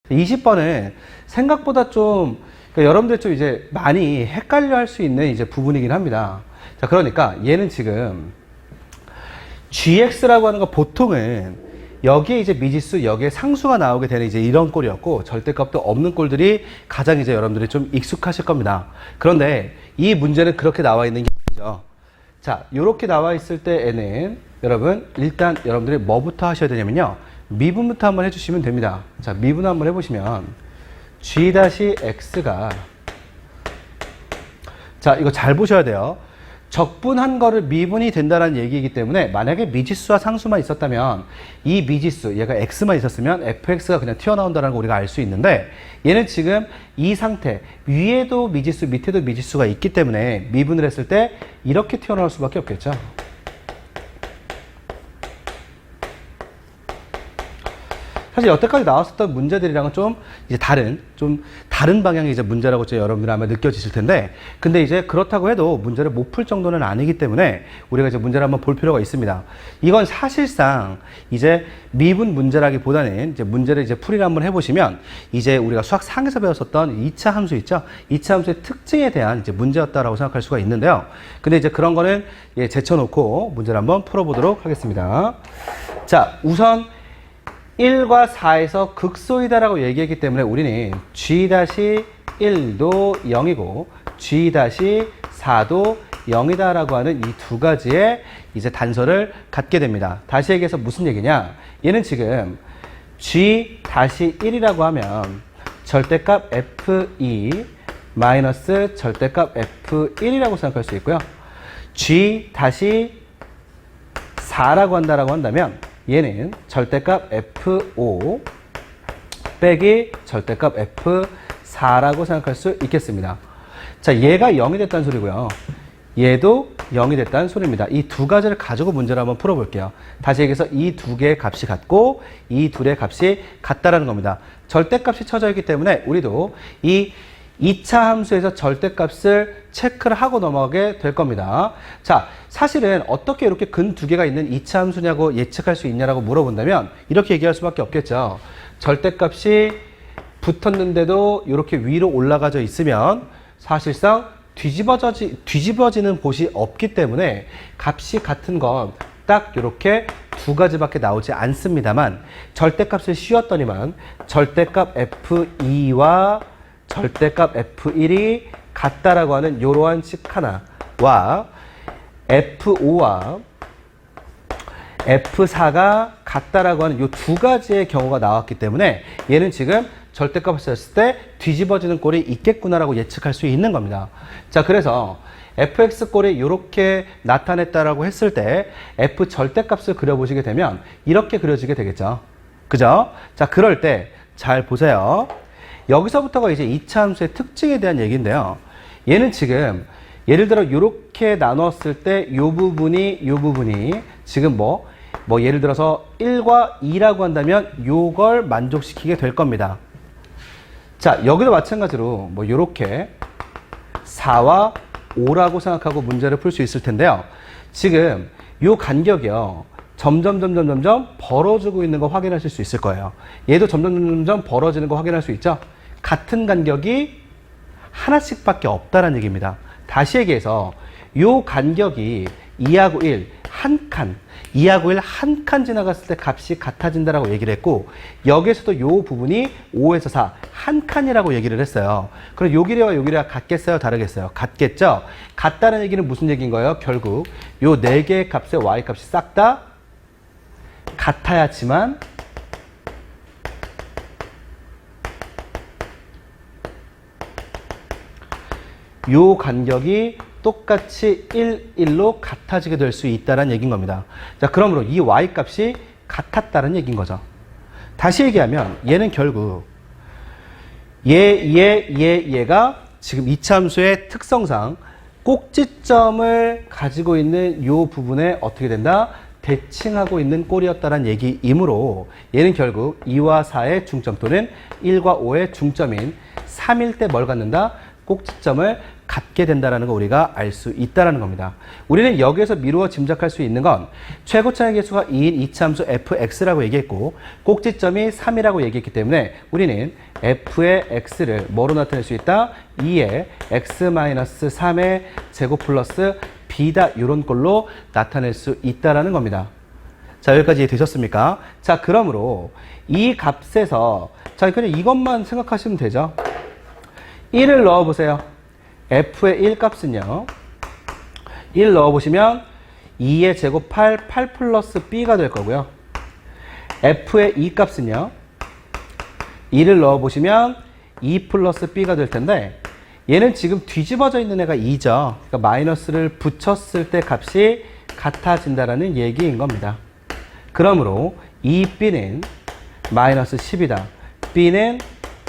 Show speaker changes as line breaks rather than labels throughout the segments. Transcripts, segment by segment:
20번은 생각보다 좀, 그러니까 여러분들 좀 이제 많이 헷갈려 할 수 있는 이제 부분이긴 합니다. 자, 그러니까 얘는 지금 gx라고 하는 거 보통은 여기에 이제 미지수, 여기에 상수가 나오게 되는 이제 이런 꼴이었고, 절대값도 없는 꼴들이 가장 이제 여러분들이 좀 익숙하실 겁니다. 그런데 이 문제는 그렇게 나와 있는 게 아니죠. 자, 요렇게 나와 있을 때에는 여러분, 일단 여러분들이 뭐부터 하셔야 되냐면요. 미분부터 한번 해주시면 됩니다. 자, 미분 한번 해보시면 g-x가, 자, 이거 잘 보셔야 돼요. 적분한 거를 미분이 된다는 얘기이기 때문에 만약에 미지수와 상수만 있었다면 이 미지수, 얘가 x만 있었으면 fx가 그냥 튀어나온다는 거 우리가 알 수 있는데, 얘는 지금 이 상태, 위에도 미지수, 밑에도 미지수가 있기 때문에 미분을 했을 때 이렇게 튀어나올 수밖에 없겠죠. 사실 여태까지 나왔었던 문제들이랑은 좀 다른 방향의 이제 문제라고 이제 여러분들 아마 느껴지실 텐데, 근데 이제 그렇다고 해도 문제를 못 풀 정도는 아니기 때문에 우리가 이제 문제를 한번 볼 필요가 있습니다. 이건 사실상 이제 미분 문제라기보다는 이제 문제를 이제 풀이를 한번 해보시면 이제 우리가 수학 상에서 배웠었던 2차 함수 있죠? 2차 함수의 특징에 대한 이제 문제였다라고 생각할 수가 있는데요. 근데 이제 그런 거는 예, 제쳐놓고 문제를 한번 풀어보도록 하겠습니다. 자, 우선 1과 4에서 극소이다라고 얘기했기 때문에 우리는 g-1도 0이고 g-4도 0이다라고 하는 이 두 가지의 이제 단서를 갖게 됩니다. 다시 얘기해서 무슨 얘기냐? 얘는 지금 g-1이라고 하면 절대값 f2 마이너스 절대값 f1이라고 생각할 수 있고요. g-4라고 한다면 얘는 절대값 f5 빼기 절대값 f4라고 생각할 수 있겠습니다. 자, 얘가 0이 됐다는 소리고요. 얘도 0이 됐다는 소리입니다. 이 두 가지를 가지고 문제를 한번 풀어볼게요. 다시 얘기해서 이 두 개의 값이 같고 이 둘의 값이 같다라는 겁니다. 절대값이 쳐져 있기 때문에 우리도 이 2차 함수에서 절대값을 체크를 하고 넘어가게 될 겁니다. 자, 사실은 어떻게 이렇게 근 두 개가 있는 2차 함수냐고 예측할 수 있냐라고 물어본다면 이렇게 얘기할 수밖에 없겠죠. 절대값이 붙었는데도 이렇게 위로 올라가져 있으면 사실상 뒤집어지는 곳이 없기 때문에 값이 같은 건 딱 이렇게 두 가지밖에 나오지 않습니다만, 절대값을 씌웠더니만 절대값 f2와 절대값 f1이 같다라고 하는 이러한 식 하나와 f5와 f4가 같다라고 하는 이 두 가지의 경우가 나왔기 때문에 얘는 지금 절대값을 썼을 때 뒤집어지는 꼴이 있겠구나라고 예측할 수 있는 겁니다. 자, 그래서 fx 꼴이 이렇게 나타냈다라고 했을 때 f 절대값을 그려보시게 되면 이렇게 그려지게 되겠죠. 그죠? 자, 그럴 때 잘 보세요. 여기서부터가 이제 2차 함수의 특징에 대한 얘기인데요. 얘는 지금 예를 들어 이렇게 나눴을 때 이 부분이 지금 뭐 예를 들어서 1과 2라고 한다면 요걸 만족시키게 될 겁니다. 자, 여기도 마찬가지로 뭐 이렇게 4와 5라고 생각하고 문제를 풀 수 있을 텐데요. 지금 요 간격이요. 점점 벌어지고 있는 거 확인하실 수 있을 거예요. 얘도 점점 벌어지는 거 확인할 수 있죠. 같은 간격이 하나씩밖에 없다는 얘기입니다. 다시 얘기해서 요 간격이 2하고 1, 한 칸, 2하고 1 한 칸 지나갔을 때 값이 같아진다라고 얘기를 했고, 여기에서도 요 부분이 5에서 4, 한 칸이라고 얘기를 했어요. 그럼 요 길이와 요 길이가 같겠어요? 다르겠어요? 같겠죠? 같다는 얘기는 무슨 얘기인 거예요? 결국 요 4개의 값의 y 값이 싹 다 같아야지만 요 간격이 똑같이 1, 1로 같아지게 될 수 있다는 얘기인 겁니다. 자, 그러므로 이 y값이 같았다는 얘기인 거죠. 다시 얘기하면 얘는 결국 얘가 지금 2차 함수의 특성상 꼭지점을 가지고 있는 요 부분에 어떻게 된다? 대칭하고 있는 꼴이었다는 얘기이므로 얘는 결국 2와 4의 중점 또는 1과 5의 중점인 3일 때 뭘 갖는다? 꼭지점을 갖게 된다는 거 우리가 알 수 있다는 겁니다. 우리는 여기에서 미루어 짐작할 수 있는 건 최고차의 개수가 2인 이차함수 fx라고 얘기했고 꼭지점이 3이라고 얘기했기 때문에 우리는 f의 x를 뭐로 나타낼 수 있다? 2의 x-3의 제곱 플러스 b다 이런 꼴로 나타낼 수 있다는 겁니다. 자, 여기까지 되셨습니까? 자, 그러므로 이 값에서 자, 그냥 이것만 생각하시면 되죠. 1을 넣어보세요. f의 1 값은요. 1 넣어보시면 2의 제곱 8 플러스 b가 될 거고요. f의 2 값은요. 2를 넣어보시면 2 플러스 b가 될 텐데 얘는 지금 뒤집어져 있는 애가 2죠. 그러니까 마이너스를 붙였을 때 값이 같아진다는 얘기인 겁니다. 그러므로 2b는 마이너스 10이다. b는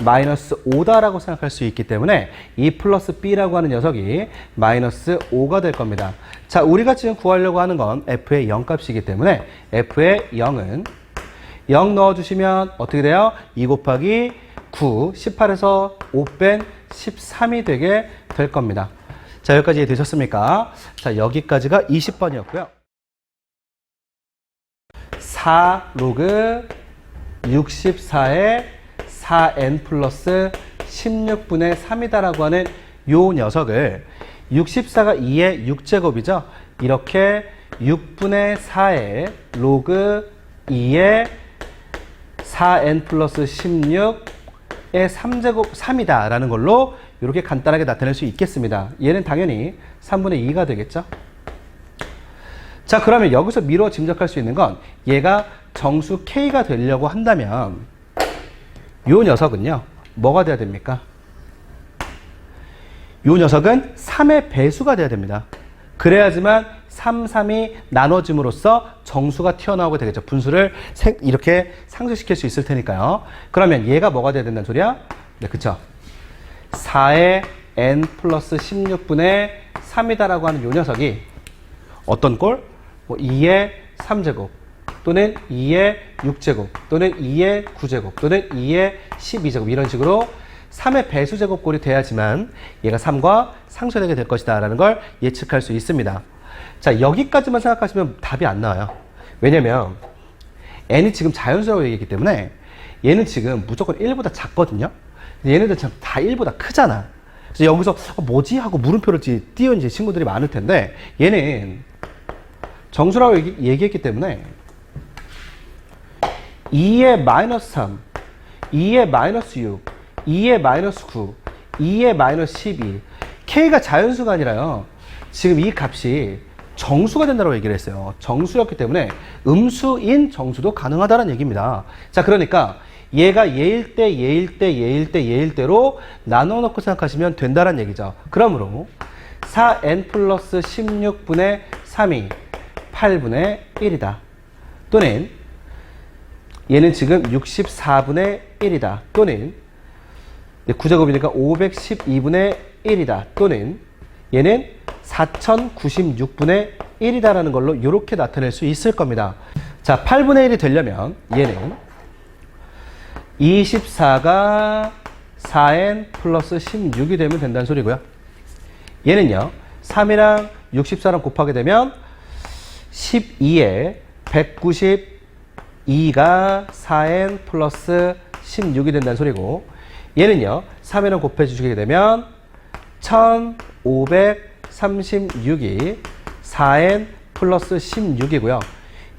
마이너스 5다라고 생각할 수 있기 때문에 2 플러스 b라고 하는 녀석이 마이너스 5가 될 겁니다. 자, 우리가 지금 구하려고 하는 건 f의 0값이기 때문에 f의 0은 0 넣어주시면 어떻게 돼요? 2 곱하기 9, 18에서 5 뺀 13이 되게 될 겁니다. 자, 여기까지 되셨습니까? 자, 여기까지가 20번이었고요. 4 로그 64의 4n 플러스 16분의 3이다라고 하는 요 녀석을 64가 2의 6제곱이죠. 이렇게 6분의 4의 로그 2의 4n 플러스 16의 3제곱 3이다 라는 걸로 이렇게 간단하게 나타낼 수 있겠습니다. 얘는 당연히 3분의 2가 되겠죠. 자, 그러면 여기서 미루어 짐작할 수 있는 건 얘가 정수 k가 되려고 한다면 요 녀석은요, 뭐가 돼야 됩니까? 요 녀석은 3의 배수가 돼야 됩니다. 그래야지만 3, 3이 나눠짐으로써 정수가 튀어나오게 되겠죠. 분수를 이렇게 상쇄시킬 수 있을 테니까요. 그러면 얘가 뭐가 돼야 된다는 소리야? 네, 그쵸. 4의 n 플러스 16분의 3이다라고 하는 요 녀석이 어떤 꼴? 뭐 2의 3제곱 또는 2의 6제곱 또는 2의 9제곱 또는 2의 12제곱 이런 식으로 3의 배수제곱꼴이 돼야지만 얘가 3과 상쇄되게 될 것이다 라는 걸 예측할 수 있습니다. 자, 여기까지만 생각하시면 답이 안 나와요. 왜냐면 n이 지금 자연수라고 얘기했기 때문에 얘는 지금 무조건 1보다 작거든요. 얘네들 참 다 1보다 크잖아. 그래서 여기서 뭐지? 하고 물음표를 띄운 이제 친구들이 많을 텐데 얘는 정수라고 얘기했기 때문에 2의 마이너스 3, 2의 마이너스 6, 2의 마이너스 9, 2의 마이너스 12 k가 자연수가 아니라요. 지금 이 값이 정수가 된다고 얘기를 했어요. 정수였기 때문에 음수인 정수도 가능하다는 얘기입니다. 자, 그러니까 얘가 얘일 때, 얘일 때, 얘일 때, 얘일 때로 나눠놓고 생각하시면 된다는 얘기죠. 그러므로 4n 플러스 16분의 3이 8분의 1이다. 또는 얘는 지금 64분의 1이다. 또는 9제곱이니까 512분의 1이다. 또는 얘는 4096분의 1이다라는 걸로 이렇게 나타낼 수 있을 겁니다. 자, 8분의 1이 되려면 얘는 24가 4n 플러스 16이 되면 된다는 소리고요. 얘는요, 3이랑 64랑 곱하게 되면 12에 192가 4n 플러스 16이 된다는 소리고, 얘는요 3이랑 곱해 주시게 되면 1536이 4n 플러스 16이고요.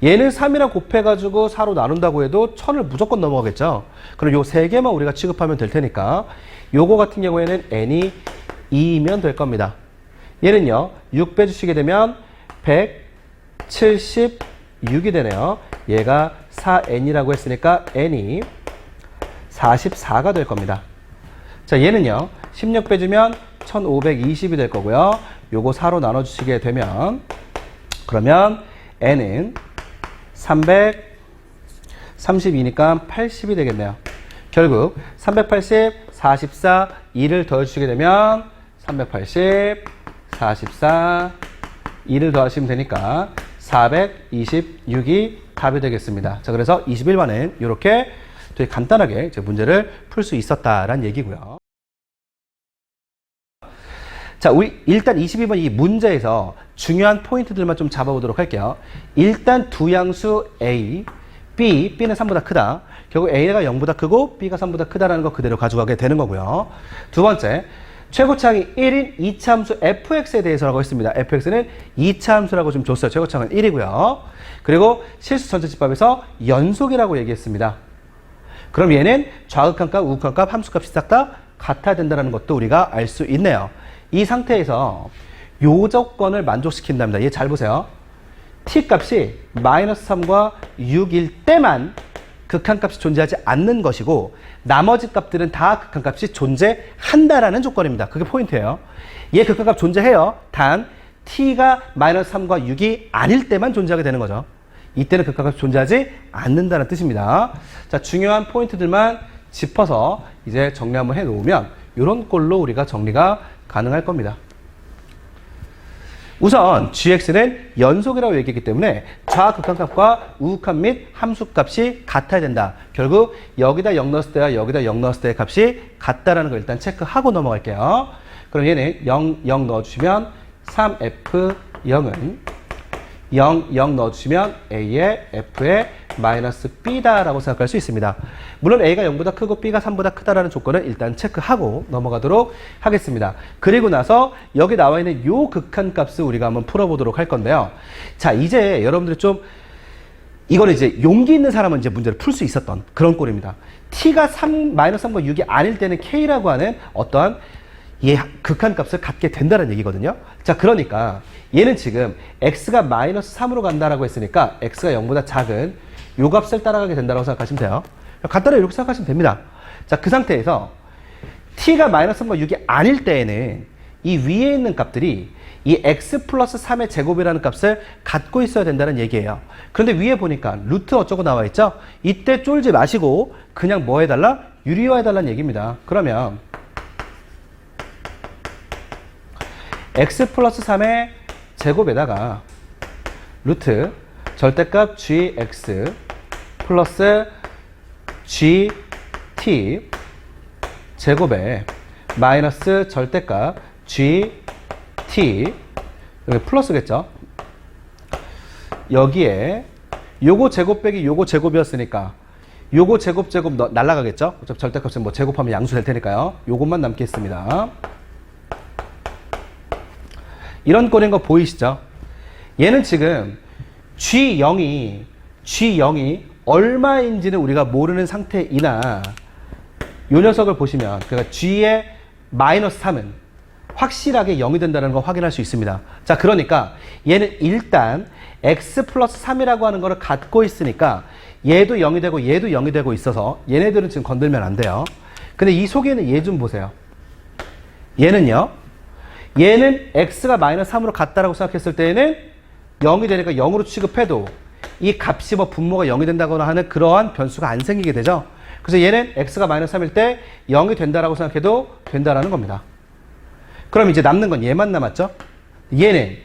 얘는 3이랑 곱해가지고 4로 나눈다고 해도 1000을 무조건 넘어가겠죠. 그럼 요 세 개만 우리가 취급하면 될 테니까 요거 같은 경우에는 n이 2이면 될 겁니다. 얘는요 6 빼주시게 되면 176이 되네요. 얘가 4n이라고 했으니까 n이 44가 될 겁니다. 자, 얘는요 16 빼주면 1520이 될 거고요. 요거 4로 나눠주시게 되면 그러면 n은 332니까 80이 되겠네요. 결국 380, 44, 2를 더해주시게 되면 380, 44, 2를 더하시면 되니까 426이 답이 되겠습니다. 자, 그래서 21번은 이렇게 되게 간단하게 문제를 풀 수 있었다라는 얘기고요. 자, 우리 일단 22번 이 문제에서 중요한 포인트들만 좀 잡아보도록 할게요. 일단 두 양수 A, B는 3보다 크다. 결국 A가 0보다 크고 B가 3보다 크다라는 거 그대로 가져가게 되는 거고요. 두 번째, 최고차항이 1인 2차 함수 fx에 대해서라고 했습니다. fx는 2차 함수라고 좀 줬어요. 최고차항은 1이고요. 그리고 실수 전체집합에서 연속이라고 얘기했습니다. 그럼 얘는 좌극한값, 우극한값, 함수값이 싹 다 같아야 된다는 것도 우리가 알 수 있네요. 이 상태에서 요 조건을 만족시킨답니다. 얘 잘 보세요. t 값이 마이너스 3과 6일 때만 극한값이 존재하지 않는 것이고 나머지 값들은 다 극한값이 존재한다라는 조건입니다. 그게 포인트예요. 얘 극한값 존재해요. 단 t가 마이너스 3과 6이 아닐 때만 존재하게 되는 거죠. 이때는 극한값이 존재하지 않는다는 뜻입니다. 자, 중요한 포인트들만 짚어서 이제 정리 한번 해놓으면 이런 꼴로 우리가 정리가 가능할 겁니다. 우선 gx는 연속이라고 얘기했기 때문에 좌극한값과 우극한 및 함수값이 같아야 된다. 결국 여기다 0 넣었을 때와 여기다 0 넣었을 때의 값이 같다라는 걸 일단 체크하고 넘어갈게요. 그럼 얘는 0 넣어주시면 3f0은 0 넣어주시면 a의 f의 마이너스 b다라고 생각할 수 있습니다. 물론 a가 0보다 크고 b가 3보다 크다라는 조건을 일단 체크하고 넘어가도록 하겠습니다. 그리고 나서 여기 나와 있는 요 극한값을 우리가 한번 풀어보도록 할 건데요. 자, 이제 여러분들이 좀 이거는 이제 용기 있는 사람은 이제 문제를 풀 수 있었던 그런 꼴입니다. t가 마이너스 3과 6이 아닐 때는 k라고 하는 어떠한 얘 극한값을 갖게 된다는 얘기거든요. 자, 그러니까 얘는 지금 x가 마이너스 3으로 간다라고 했으니까 x가 0보다 작은 요 값을 따라가게 된다고 생각하시면 돼요. 간단하게 이렇게 생각하시면 됩니다. 자, 그 상태에서 t가 마이너스 3과 6이 아닐 때에는 이 위에 있는 값들이 이 x 플러스 3의 제곱이라는 값을 갖고 있어야 된다는 얘기예요. 그런데 위에 보니까 루트 어쩌고 나와 있죠? 이때 쫄지 마시고 그냥 뭐 해달라? 유리화해달라는 얘기입니다. 그러면 x 플러스 3의 제곱에다가 루트 절대값 gx 플러스 gt 제곱에 마이너스 절대값 gt 여기 플러스겠죠? 여기에 요거 제곱 빼기 요거 제곱이었으니까 요거 제곱 날라가겠죠? 어차피 절대값은 뭐 제곱하면 양수 될 테니까요. 요것만 남겠습니다. 이런 꼴인 거 보이시죠? 얘는 지금 G0이 얼마인지는 우리가 모르는 상태이나 요 녀석을 보시면 그러니까 G의 마이너스 3은 확실하게 0이 된다는 걸 확인할 수 있습니다. 자, 그러니까 얘는 일단 x 플러스 3이라고 하는 거를 갖고 있으니까 얘도 0이 되고 얘도 0이 되고 있어서 얘네들은 지금 건들면 안 돼요. 근데 이 속에는 얘 좀 보세요. 얘는요. 얘는 x가 마이너스 3으로 같다라고 생각했을 때에는 0이 되니까 0으로 취급해도 이 값이 뭐 분모가 0이 된다거나 하는 그러한 변수가 안 생기게 되죠. 그래서 얘는 x가 마이너스 3일 때 0이 된다라고 생각해도 된다라는 겁니다. 그럼 이제 남는 건 얘만 남았죠. 얘는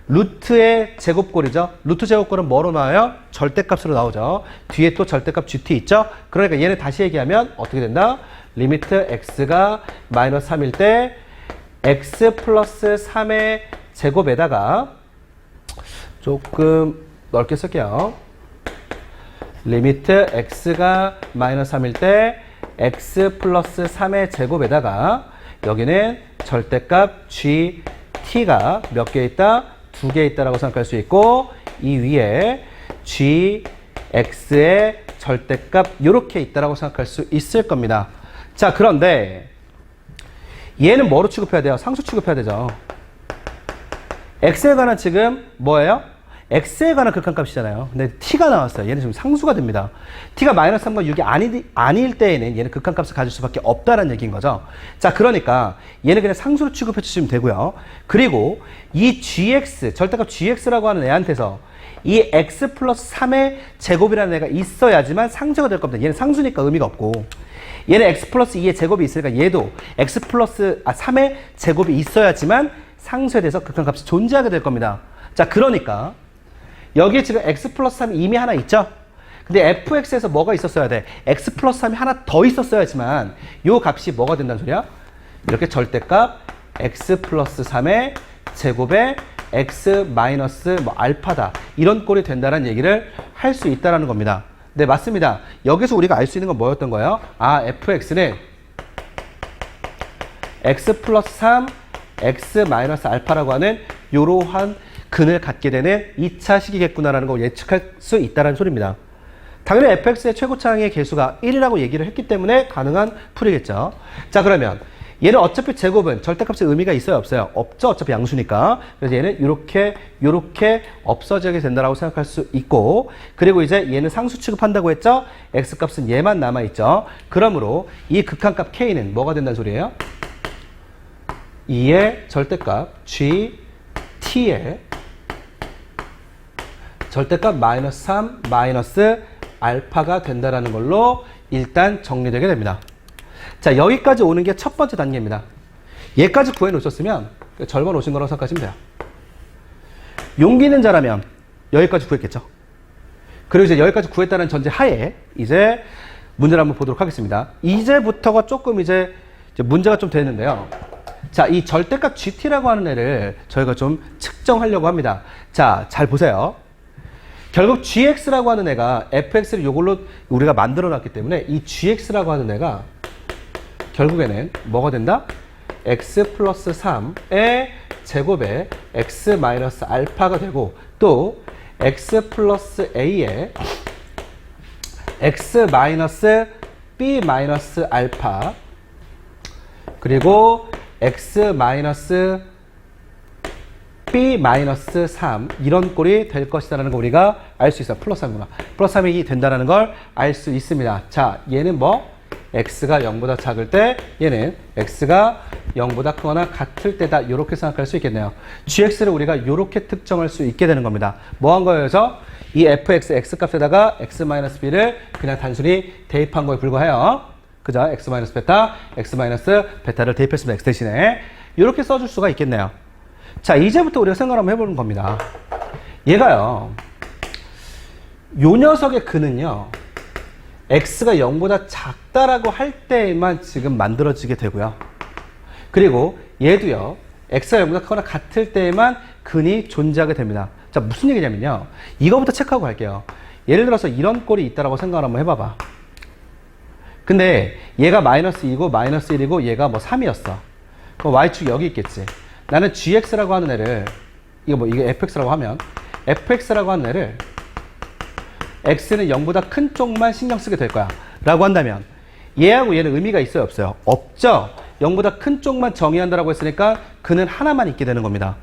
루트의 제곱꼴이죠. 루트 제곱꼴은 뭐로 나와요? 절대값으로 나오죠. 뒤에 또 절대값 gt 있죠. 그러니까 얘는 다시 얘기하면 어떻게 된다? 리미트 x가 마이너스 3일 때 x 플러스 3의 제곱에다가 조금 넓게 쓸게요. 리미트 x가 마이너스 3일 때 x 플러스 3의 제곱에다가 여기는 절대값 gt가 몇 개 있다? 2개 있다라고 생각할 수 있고 이 위에 gx의 절대값 이렇게 있다라고 생각할 수 있을 겁니다. 자, 그런데 얘는 뭐로 취급해야 돼요? 상수 취급해야 되죠. x에 관한 지금 뭐예요? x에 관한 극한값이잖아요. 근데 t가 나왔어요. 얘는 지금 상수가 됩니다. t가 마이너스 3과 6이 아닐 때에는 얘는 극한값을 가질 수밖에 없다는 얘기인 거죠. 자, 그러니까 얘는 그냥 상수로 취급해 주시면 되고요. 그리고 이 gx, 절대값 gx라고 하는 애한테서 이 x 플러스 3의 제곱이라는 애가 있어야지만 상수가 될 겁니다. 얘는 상수니까 의미가 없고 얘는 x 플러스 2의 제곱이 있으니까 얘도 x 플러스 3의 제곱이 있어야지만 상수에 대해서 극한값이 존재하게 될 겁니다. 자, 그러니까 여기에 지금 x 플러스 3이 이미 하나 있죠? 근데 fx에서 뭐가 있었어야 돼? x 플러스 3이 하나 더 있었어야지만 요 값이 뭐가 된다는 소리야? 이렇게 절대값 x 플러스 3의 제곱에 x 마이너스 뭐 알파다. 이런 꼴이 된다는 얘기를 할 수 있다는 겁니다. 네, 맞습니다. 여기서 우리가 알 수 있는 건 뭐였던 거예요? 아, fx는 x 플러스 3, x 마이너스 알파라고 하는 이러한 근을 갖게 되는 2차 식이겠구나라는 걸 예측할 수 있다는 소리입니다. 당연히 fx의 최고차항의 개수가 1이라고 얘기를 했기 때문에 가능한 풀이겠죠. 자, 그러면 얘는 어차피 제곱은 절대값의 의미가 있어요, 없어요? 없죠. 어차피 양수니까. 그래서 얘는 요렇게 없어지게 된다라고 생각할 수 있고, 그리고 이제 얘는 상수 취급한다고 했죠? x값은 얘만 남아있죠. 그러므로 이 극한값 k는 뭐가 된다는 소리예요? 2의 절대값 g t의 절대값 마이너스 3 마이너스 알파가 된다라는 걸로 일단 정리되게 됩니다. 자, 여기까지 오는 게 첫 번째 단계입니다. 얘까지 구해 놓으셨으면 절반 오신 거라고 생각하시면 돼요. 용기 있는 자라면 여기까지 구했겠죠. 그리고 이제 여기까지 구했다는 전제 하에 이제 문제를 한번 보도록 하겠습니다. 이제부터가 조금 이제 문제가 좀 되는데요. 자, 이 절대값 GT라고 하는 애를 저희가 좀 측정하려고 합니다. 자, 잘 보세요. 결국 GX라고 하는 애가 FX를 이걸로 우리가 만들어 놨기 때문에 이 GX라고 하는 애가 결국에는 뭐가 된다? X 플러스 3의 제곱에 X 마이너스 알파가 되고, 또 X 플러스 A에 X 마이너스 B 마이너스 알파, 그리고 X 마이너스 B 마이너스 3, 이런 꼴이 될 것이다라는 거 우리가 알 수 있어요. 플러스 3구나. 플러스 3이 된다는 걸 알 수 있습니다. 자, 얘는 뭐? x가 0보다 작을 때, 얘는 x가 0보다 크거나 같을 때다. 이렇게 생각할 수 있겠네요. gx를 우리가 이렇게 특정할 수 있게 되는 겁니다. 뭐 한 거예요? 그래서 이 fx, x값에다가 x-b를 그냥 단순히 대입한 거에 불과해요. 그죠? x-베타, x-베타를 대입했습니다. x 대신에. 이렇게 써줄 수가 있겠네요. 자, 이제부터 우리가 생각을 한번 해보는 겁니다. 얘가요, 요 녀석의 근은요, x가 0보다 작다라고 할 때에만 지금 만들어지게 되고요. 그리고 얘도요, x가 0보다 크거나 같을 때에만 근이 존재하게 됩니다. 자, 무슨 얘기냐면요, 이거부터 체크하고 갈게요. 예를 들어서 이런 꼴이 있다라고 생각을 한번 해봐봐. 근데 얘가 마이너스 2고 마이너스 1이고 얘가 뭐 3이었어. 그럼 y축이 여기 있겠지. 나는 gx라고 하는 애를, 이게 fx라고 하면, fx라고 하는 애를 x는 0보다 큰 쪽만 신경 쓰게 될 거야 라고 한다면, 얘하고 얘는 의미가 있어요, 없어요? 없죠. 0보다 큰 쪽만 정의한다라고 했으니까 근은 하나만 있게 되는 겁니다.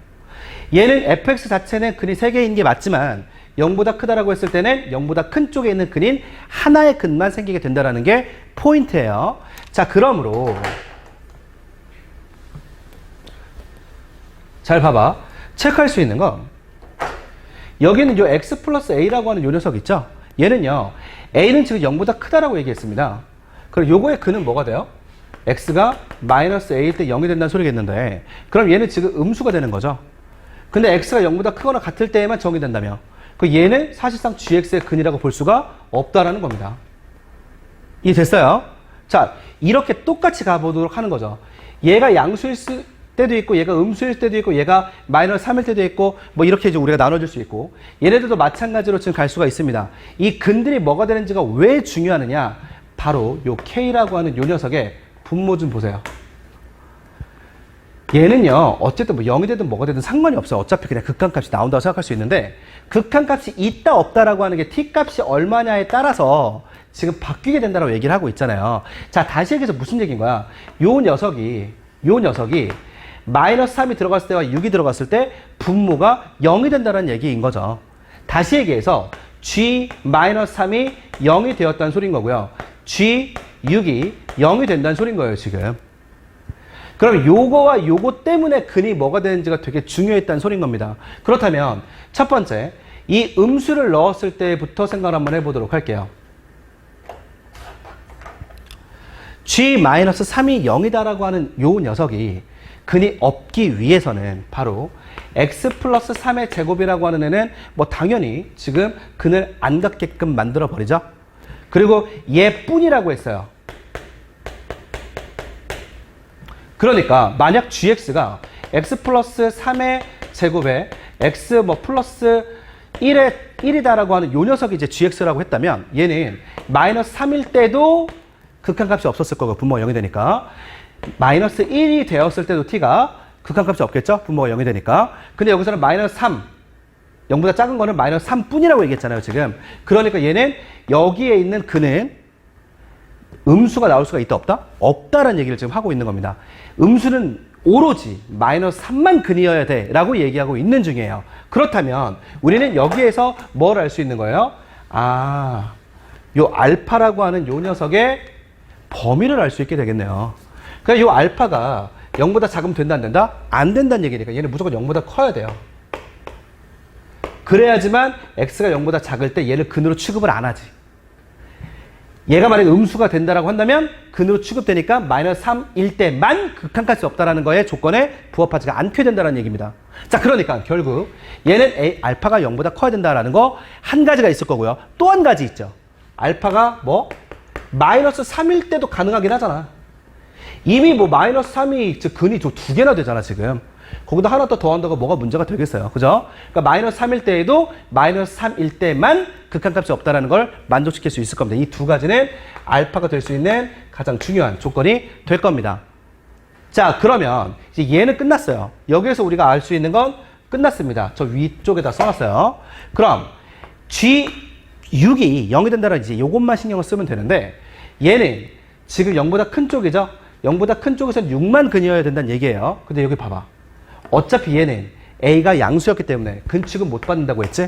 얘는 fx 자체는 근이 3개인 게 맞지만 0보다 크다라고 했을 때는 0보다 큰 쪽에 있는 근인 하나의 근만 생기게 된다는 게 포인트예요. 자, 그러므로 잘 봐봐. 체크할 수 있는 건, 여기는 요 x 플러스 a라고 하는 요 녀석 있죠? 얘는요, a는 지금 0보다 크다라고 얘기했습니다. 그럼 요거의 근은 뭐가 돼요? x가 마이너스 a일 때 0이 된다는 소리겠는데, 그럼 얘는 지금 음수가 되는 거죠. 근데 x가 0보다 크거나 같을 때에만 정의된다며, 그 얘는 사실상 gx의 근이라고 볼 수가 없다라는 겁니다. 이해됐어요? 자, 이렇게 똑같이 가보도록 하는 거죠. 얘가 양수일 때도 있고, 얘가 음수일 때도 있고, 얘가 마이너스 3일 때도 있고, 뭐 이렇게 이제 우리가 나눠줄 수 있고, 얘네들도 마찬가지로 지금 갈 수가 있습니다. 이 근들이 뭐가 되는지가 왜 중요하느냐? 바로 요 K라고 하는 요 녀석의 분모 좀 보세요. 얘는요, 어쨌든 뭐 0이 되든 뭐가 되든 상관이 없어요. 어차피 그냥 극한값이 나온다고 생각할 수 있는데, 극한값이 있다 없다라고 하는 게 T값이 얼마냐에 따라서 지금 바뀌게 된다고 얘기를 하고 있잖아요. 자, 다시 얘기해서 무슨 얘기인 거야? 요 녀석이 마이너스 3이 들어갔을 때와 6이 들어갔을 때 분모가 0이 된다는 얘기인 거죠. 다시 얘기해서 G-3이 0이 되었다는 소린 거고요. G6이 0이 된다는 소린 거예요, 지금. 그럼 요거와 요거 때문에 근이 뭐가 되는지가 되게 중요했다는 소린 겁니다. 그렇다면 첫 번째, 이 음수를 넣었을 때부터 생각을 한번 해보도록 할게요. G-3이 0이다라고 하는 요 녀석이 근이 없기 위해서는 바로 x 플러스 3의 제곱이라고 하는 애는 뭐 당연히 지금 근을 안 갖게끔 만들어 버리죠. 그리고 얘뿐이라고 했어요. 그러니까 만약 gx가 x 플러스 3의 제곱에 x 뭐 플러스 1이다라고 하는 요 녀석이 이제 gx라고 했다면 얘는 마이너스 3일 때도 극한값이 없었을 거고 분모가 0이 되니까 마이너스 1이 되었을 때도 t가 극한값이 없겠죠? 분모가 0이 되니까. 근데 여기서는 마이너스 3 0보다 작은 거는 마이너스 3뿐이라고 얘기했잖아요 지금. 그러니까 얘는 여기에 있는 근은 음수가 나올 수가 있다 없다? 없다라는 얘기를 지금 하고 있는 겁니다. 음수는 오로지 마이너스 3만 근이어야 돼 라고 얘기하고 있는 중이에요. 그렇다면 우리는 여기에서 뭘 알 수 있는 거예요? 아, 요 알파라고 하는 요 녀석의 범위를 알 수 있게 되겠네요. 그러니까 요 알파가 0보다 작으면 된다 안 된다? 안 된다는 얘기니까 얘는 무조건 0보다 커야 돼요. 그래야지만 x가 0보다 작을 때 얘를 근으로 취급을 안 하지. 얘가 만약에 음수가 된다라고 한다면 근으로 취급되니까 마이너스 3일 때만 극한값이 없다라는 거에 조건에 부합하지가 않게 된다는 얘기입니다. 자, 그러니까 결국 얘는 알파가 0보다 커야 된다라는 거 한 가지가 있을 거고요. 또 한 가지 있죠. 알파가 뭐 마이너스 3일 때도 가능하긴 하잖아. 이미 뭐 마이너스 3이 즉 근이 두 개나 되잖아 지금. 거기다 하나 더 더한다고 뭐가 문제가 되겠어요. 그죠? 그러니까 마이너스 3일 때에도 마이너스 3일 때만 극한값이 없다는 걸 만족시킬 수 있을 겁니다. 이 두 가지는 알파가 될 수 있는 가장 중요한 조건이 될 겁니다. 자, 그러면 이제 얘는 끝났어요. 여기에서 우리가 알 수 있는 건 끝났습니다. 저 위쪽에다 써놨어요. 그럼 G6이 0이 된다는 이제 요것만 신경을 쓰면 되는데 얘는 지금 0보다 큰 쪽이죠? 0보다 큰 쪽에서는 6만 근이어야 된다는 얘기예요. 근데 여기 봐봐. 어차피 얘는 A가 양수였기 때문에 근 취급 못 받는다고 했지?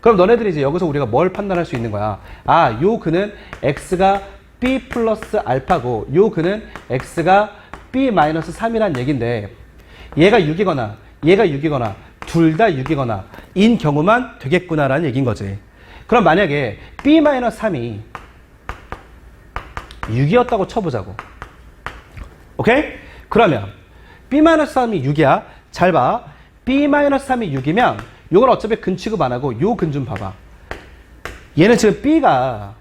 그럼 너네들이 이제 여기서 우리가 뭘 판단할 수 있는 거야? 아, 요 근은 X가 B 플러스 알파고 요 근은 X가 B 마이너스 3이란 얘기인데 얘가 6이거나 얘가 6이거나 둘 다 6이거나 인 경우만 되겠구나라는 얘기인 거지. 그럼 만약에 B 마이너스 3이 6이었다고 쳐보자고. 오케이? 그러면 B-3이 6이야. 잘 봐. B-3이 6이면 요건 어차피 근 취급 안 하고 요 근 좀 봐봐. 얘는 지금 B가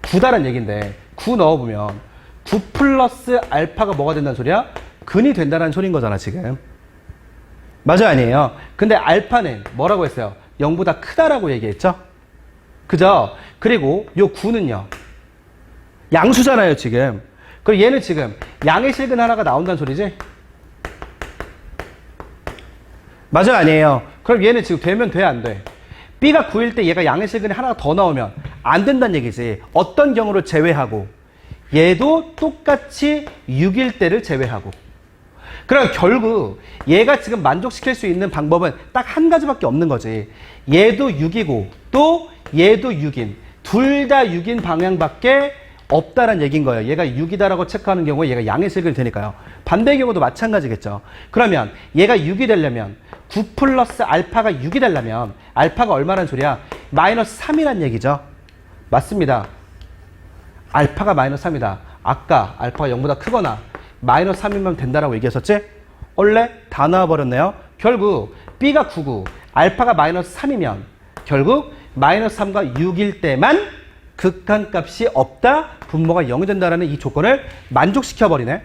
9다란 얘기인데 9 넣어보면 9 플러스 알파가 뭐가 된다는 소리야? 근이 된다는 소리인 거잖아 지금. 맞아요 아니에요? 근데 알파는 뭐라고 했어요? 0보다 크다라고 얘기했죠? 그죠? 그리고 요 9는요. 양수잖아요 지금. 그리고 얘는 지금 양의 실근 하나가 나온다는 소리지? 맞아요 아니에요? 그럼 얘는 지금 되면 돼 안 돼? B가 9일 때 얘가 양의 실근이 하나가 더 나오면 안 된다는 얘기지. 어떤 경우를 제외하고 얘도 똑같이 6일 때를 제외하고. 그럼 결국 얘가 지금 만족시킬 수 있는 방법은 딱 한 가지밖에 없는 거지. 얘도 6이고 또 얘도 6인 둘 다 6인 방향밖에 없다라는 얘기인 거예요. 얘가 6이다라고 체크하는 경우에 얘가 양의 실근이 되니까요. 반대의 경우도 마찬가지겠죠. 그러면 얘가 6이 되려면 9 플러스 알파가 6이 되려면 알파가 얼마란 소리야? 마이너스 3이란 얘기죠. 맞습니다. 알파가 마이너스 3이다. 아까 알파가 0보다 크거나 마이너스 3이면 된다라고 얘기했었지? 원래 다 나와버렸네요. 결국 B가 9고 알파가 마이너스 3이면 결국 마이너스 3과 6일 때만 극한값이 없다. 분모가 0이 된다는 이 조건을 만족시켜버리네.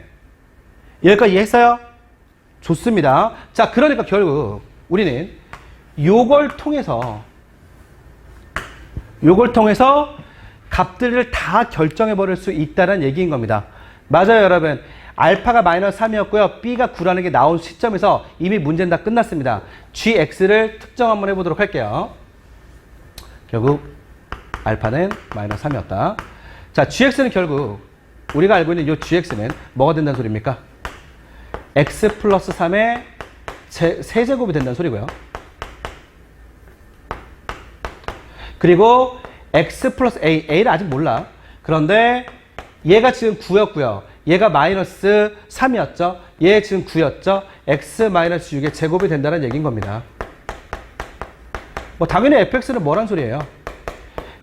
여기까지 이해했어요? 좋습니다. 자, 그러니까 결국 우리는 요걸 통해서 값들을 다 결정해버릴 수 있다는 얘기인 겁니다. 맞아요 여러분. 알파가 마이너스 3이었고요. B가 9라는 게 나온 시점에서 이미 문제는 다 끝났습니다. GX를 특정 한번 해보도록 할게요. 결국 알파는 마이너스 3이었다. 자, GX는 결국 우리가 알고 있는 이 GX는 뭐가 된다는 소리입니까? X 플러스 3의 세제곱이 된다는 소리고요. 그리고 X 플러스 A를 아직 몰라. 그런데 얘가 지금 9였고요. 얘가 마이너스 3이었죠. 얘 지금 9였죠. X 마이너스 6의 제곱이 된다는 얘기인 겁니다. 뭐 당연히 fx는 뭐란 소리예요?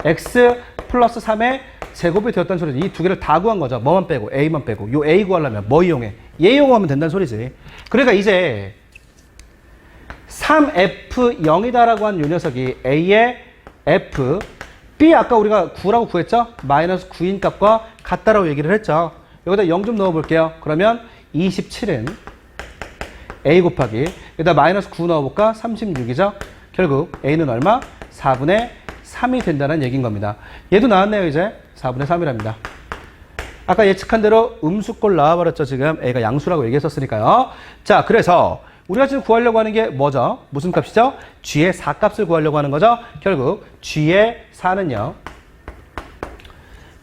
x 플러스 3의 제곱이 되었다는 소리죠. 이 두 개를 다 구한 거죠. 뭐만 빼고 a만 빼고. 요 a 구하려면 뭐 이용해? 얘 이용하면 된다는 소리지. 그러니까 이제 3f0이다라고 한 요 녀석이 a의 f b 아까 우리가 9라고 구했죠? 마이너스 9인 값과 같다라고 얘기를 했죠. 여기다 0 좀 넣어볼게요. 그러면 27은 a 곱하기 여기다 마이너스 9 넣어볼까? 36이죠. 결국 a는 얼마? 4분의 3이 된다는 얘기인 겁니다. 얘도 나왔네요. 이제 4분의 3이랍니다. 아까 예측한 대로 음수꼴 나와버렸죠. 지금 a가 양수라고 얘기했었으니까요. 자, 그래서 우리가 지금 구하려고 하는 게 뭐죠? 무슨 값이죠? g의 4값을 구하려고 하는 거죠. 결국 g의 4는요.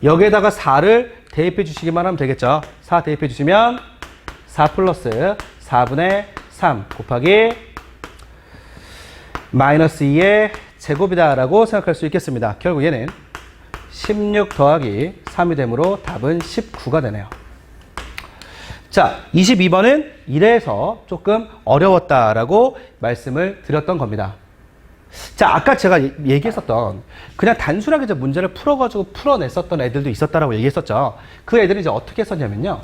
여기에다가 4를 대입해 주시기만 하면 되겠죠. 4 대입해 주시면 4 플러스 4분의 3 곱하기 마이너스 2의 제곱이다라고 생각할 수 있겠습니다. 결국 얘는 16 더하기 3이 되므로 답은 19가 되네요. 자, 22번은 이래서 조금 어려웠다라고 말씀을 드렸던 겁니다. 자, 아까 제가 얘기했었던 그냥 단순하게 이제 문제를 풀어가지고 풀어냈었던 애들도 있었다라고 얘기했었죠. 그 애들이 이제 어떻게 했었냐면요.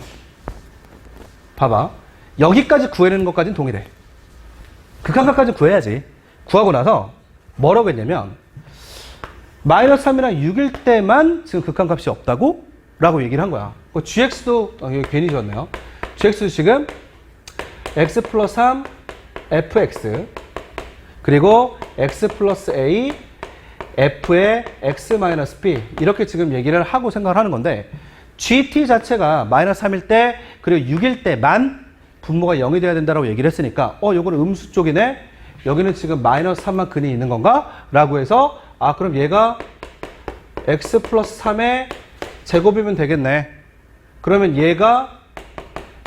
봐봐. 여기까지 구해내는 것까지는 동일해. 극한값까지 구해야지. 구하고 나서 뭐라고 했냐면 마이너스 3이랑 6일 때만 지금 극한값이 없다고? 라고 얘기를 한 거야. gx도 괜히 지웠네요. gx도 지금 x 플러스 3 fx 그리고 x 플러스 a f의 x 마이너스 b 이렇게 지금 얘기를 하고 생각을 하는 건데 gt 자체가 마이너스 3일 때 그리고 6일 때만 분모가 0이 돼야 된다고 얘기를 했으니까 요거는 음수 쪽이네. 여기는 지금 마이너스 3만 근이 있는 건가? 라고 해서 그럼 얘가 x 플러스 3의 제곱이면 되겠네. 그러면 얘가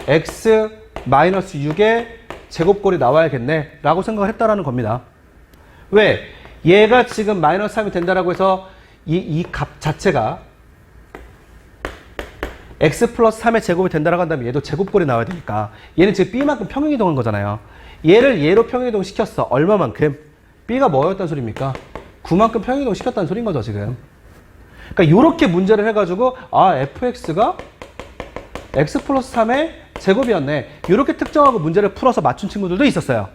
x 마이너스 6의 제곱꼴이 나와야겠네. 라고 생각을 했다라는 겁니다. 왜? 얘가 지금 마이너스 3이 된다라고 해서 이 값 자체가 x 플러스 3의 제곱이 된다라고 한다면 얘도 제곱꼴이 나와야 되니까 얘는 지금 b만큼 평행이동한 거잖아요. 얘를 얘로 평행이동 시켰어. 얼마만큼? b가 뭐였단 소리입니까? 9만큼 평행이동 시켰다는 소린 거죠, 지금. 그러니까 요렇게 문제를 해가지고 fx가 x 플러스 3의 제곱이었네. 요렇게 특정하고 문제를 풀어서 맞춘 친구들도 있었어요.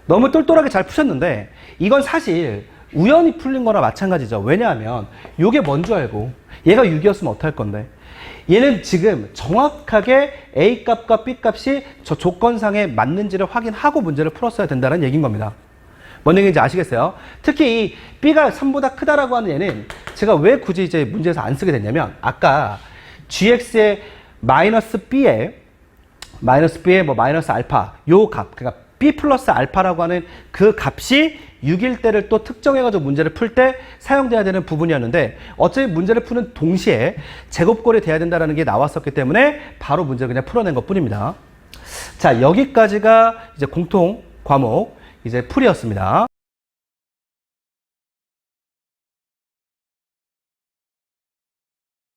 너무 똘똘하게 잘 푸셨는데 이건 사실 우연히 풀린 거나 마찬가지죠. 왜냐하면 요게 뭔 줄 알고 얘가 6이었으면 어떡할 건데 얘는 지금 정확하게 A 값과 B 값이 저 조건상에 맞는지를 확인하고 문제를 풀었어야 된다는 얘기인 겁니다. 뭔 얘기인지 아시겠어요? 특히 이 B가 3보다 크다라고 하는 얘는 제가 왜 굳이 이제 문제에서 안 쓰게 됐냐면 아까 GX의 마이너스 B에 뭐 마이너스 알파 요 값 그러니까 B 플러스 알파라고 하는 그 값이 6일 때를 또 특정해가지고 문제를 풀 때 사용돼야 되는 부분이었는데 어차피 문제를 푸는 동시에 제곱꼴이 돼야 된다는 게 나왔었기 때문에 바로 문제를 그냥 풀어낸 것 뿐입니다. 자, 여기까지가 이제 공통 과목 이제 풀이었습니다.